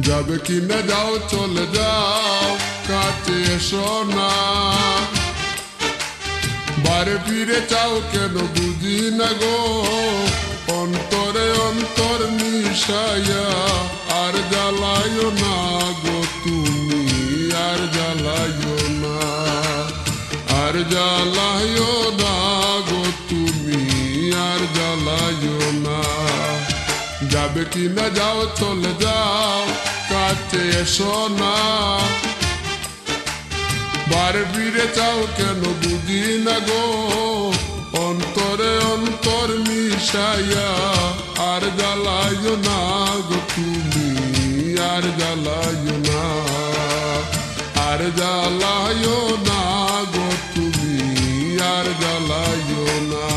যাবে কিনা যাও চলে যাও কাছে এসো না বারে ফিরে চাও কেন বুঝি না গো অন্তরে অন্তর মিশাইয়া আর জ্বালায়ও না গো তুমি আর জ্বালায়ও না আর জ্বালায়ও না গো তুমি আর জ্বালায়ও না যাবে কিনা যাও চলে যাও কাছে এসো না বারে ফিরে চাও কেন বুঝি না গো অন্তরে অন্তর মিশাইয়া আর জ্বালায়ও না গো তুমি আর জ্বালায়ও না আর জ্বালায়ও না গো তুমি আর জ্বালায়ও না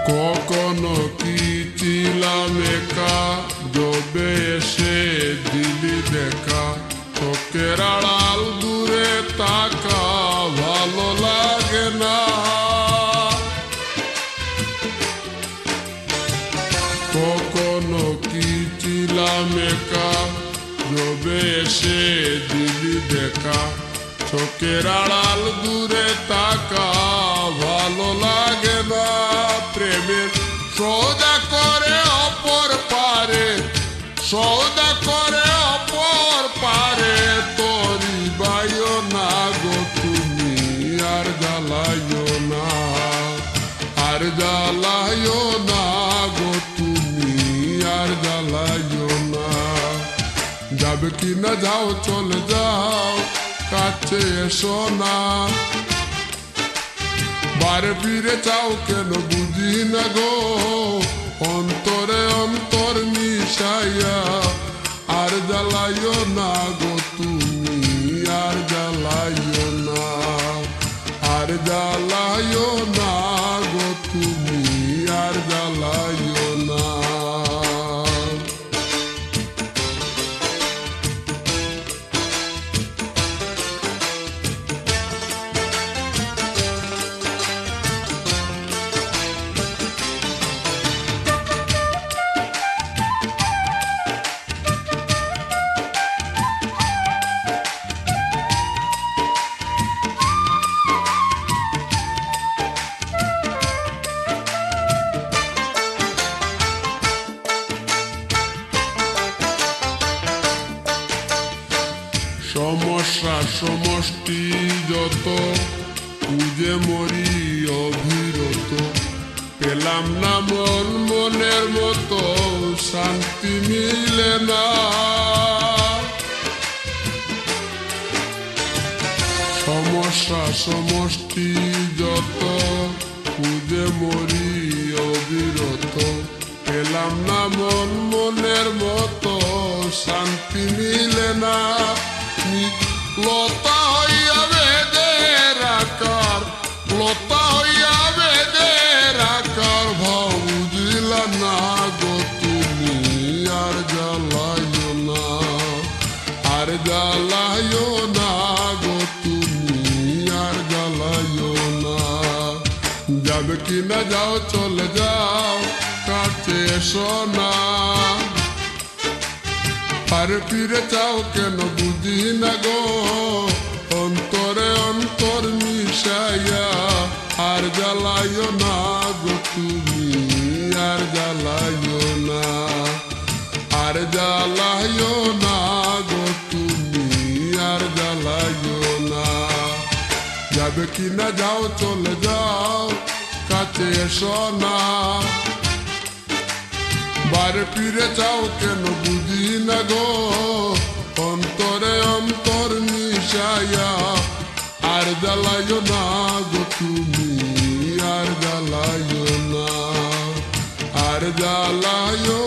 কখনো কি ছিলাম একা যবে এসে দিলি দেখা চোখের আড়াল দূরে তাকা ভালো লাগে না কখনো কি ছিলাম একা যবে এসে দিলি দেখা চোখের আড়াল দূরে তাকা ভালো লাগে না প্রেমের সৌদা করে অপর পারে সৌদা করে অপর পারে তোরি বাইও না গো তুমি আর জ্বালাইও না আর জ্বালাইও না গো তুমি আর জ্বালাইও না যাবে কিনা যাও চলে যাও কাছে এসো না বারে ফিরে চাও কেন বুঝি না গো অন্তরে অন্তর মিশাইয়া আর জ্বালাইও না গো তুমি আর জ্বালাইও না আর জ্বালাইও না গো তুমি আর জ্বালাইও না সমস্যা সমষ্টি যত খুঁজে মরি অবিরত পেলাম না মন মনের মতো শান্তি মিলে না সমস্যা সমষ্টি যত খুঁজে মরি অবিরত পেলাম না মন মনের মতো শান্তি মিলে না লতা হইয়া বেদের আকার লতা হইয়া বেদের আকার ভাও বুঝিলা না গো তুমি আর জ্বালাইও না আর জ্বালাইও না গো তুমি আর জ্বালাইও না যাবে কিনা যাও চলে যাও কাছে এসো না আর ফিরে চাও কেন বুঝি না গো অন্তরে অন্তর মিশাইয়া আর জ্বালাইও না গো তুমি আর জ্বালাইও না আর জ্বালাইও না গো তুমি আর জ্বালাইও না যাবে কিনা যাও চলে যাও কাছে এসো না বারে ফিরে চাও কেন বুঝি না গো অন্তরে অন্তর মিশাইয়া আর জ্বালাইও না গো তুমি আর জ্বালাইও না জ্বালায়